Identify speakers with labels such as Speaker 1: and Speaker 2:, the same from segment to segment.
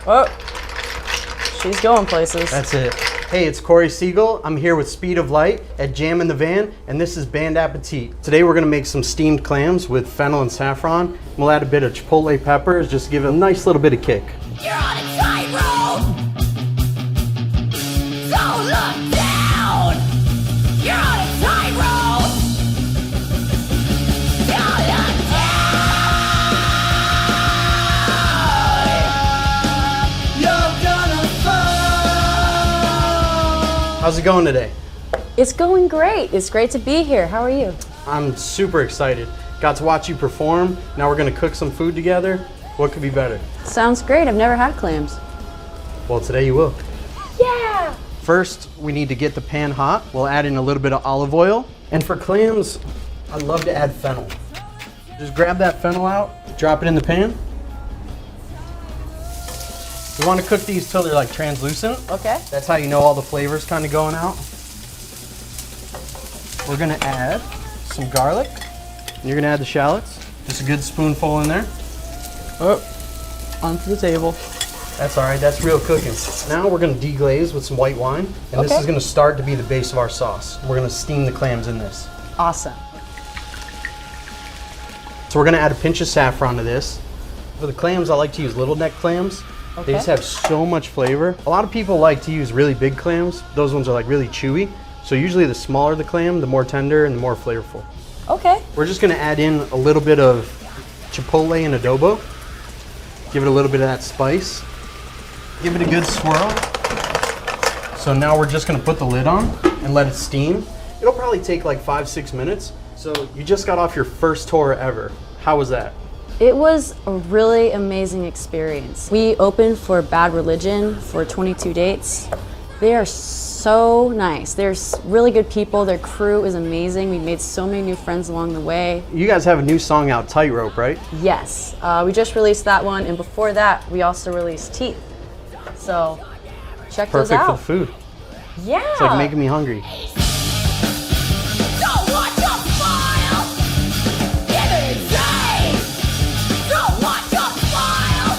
Speaker 1: Oh, she's going places.
Speaker 2: That's it. Hey, it's Corey Siegel. I'm here with Speed of Light at Jam in the Van, and this is Band Appétit. Today we're gonna make some steamed clams with fennel and saffron. We'll add a bit of chipotle peppers, just to give it a nice little bit of kick.
Speaker 3: You're on a tightrope, so look down. You're on a tightrope, so look down. You're gonna fall.
Speaker 2: How's it going today?
Speaker 1: It's going great. It's great to be here. How are you?
Speaker 2: I'm super excited. Got to watch you perform. Now we're gonna cook some food together. What could be better?
Speaker 1: Sounds great. I've never had clams.
Speaker 2: Well, today you will.
Speaker 1: Yeah.
Speaker 2: First, we need to get the pan hot. We'll add in a little bit of olive oil. And for clams, I love to add fennel. Just grab that fennel out, drop it in the pan. We want to cook these till they're like translucent.
Speaker 1: Okay.
Speaker 2: That's how you know all the flavors kind of going out. We're gonna add some garlic. And you're gonna add the shallots. Just a good spoonful in there.
Speaker 1: Oh, onto the table.
Speaker 2: That's all right, that's real cooking. Now we're gonna deglaze with some white wine, and this is gonna start to be the base of our sauce. We're gonna steam the clams in this.
Speaker 1: Awesome.
Speaker 2: So we're gonna add a pinch of saffron to this. For the clams, I like to use little neck clams. They just have so much flavor. A lot of people like to use really big clams. Those ones are like really chewy. So usually the smaller the clam, the more tender and the more flavorful.
Speaker 1: Okay.
Speaker 2: We're just gonna add in a little bit of chipotle and adobo. Give it a little bit of that spice. Give it a good swirl. So now we're just gonna put the lid on and let it steam. It'll probably take like 5-6 minutes. So you just got off your first tour ever. How was that?
Speaker 1: It was a really amazing experience. We opened for Bad Religion for 22 dates. They are so nice. They're really good people. Their crew is amazing. We made so many new friends along the way.
Speaker 2: You guys have a new song out, Tightrope, right?
Speaker 1: Yes, we just released that one, and before that, we also released Teeth. So check those
Speaker 2: Perfect
Speaker 1: out.
Speaker 2: for food.
Speaker 1: Yeah.
Speaker 2: It's like making me hungry.
Speaker 3: Don't watch your smile. Give it insane. Don't watch your smile.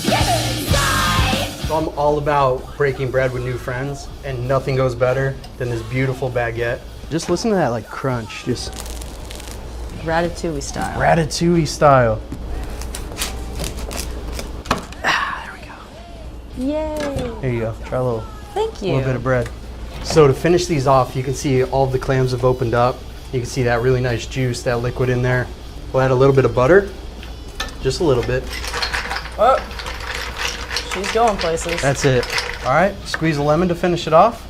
Speaker 3: Give it insane.
Speaker 2: So I'm all about breaking bread with new friends, and nothing goes better than this beautiful baguette. Just listen to that like crunch, just
Speaker 1: Ratatouille style.
Speaker 2: ratatouille style.
Speaker 1: Yay.
Speaker 2: There you go, try a little
Speaker 1: Thank you.
Speaker 2: bit of bread. So to finish these off, you can see all of the clams have opened up. You can see that really nice juice, that liquid in there. We'll add a little bit of butter, just a little bit.
Speaker 1: Oh, she's going places.
Speaker 2: That's it. All right, squeeze a lemon to finish it off.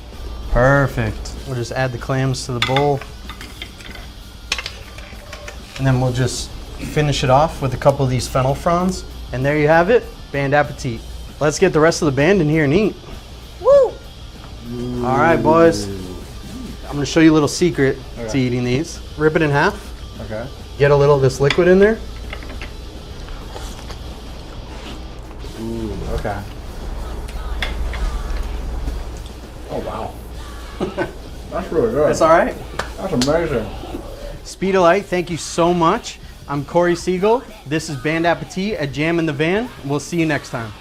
Speaker 2: Perfect. We'll just add the clams to the bowl. And then we'll just finish it off with a couple of these fennel fronds. And there you have it, Band Appétit. Let's get the rest of the band in here and eat.
Speaker 1: Woo!
Speaker 2: All right, boys. I'm gonna show you a little secret to eating these. Rip it in half.
Speaker 4: Okay.
Speaker 2: Get a little of this liquid in there.
Speaker 4: Ooh, okay. Oh, wow. That's really good.
Speaker 2: That's all right.
Speaker 4: That's amazing.
Speaker 2: Speed of Light, thank you so much. I'm Corey Siegel. This is Band Appétit at Jam in the Van. We'll see you next time.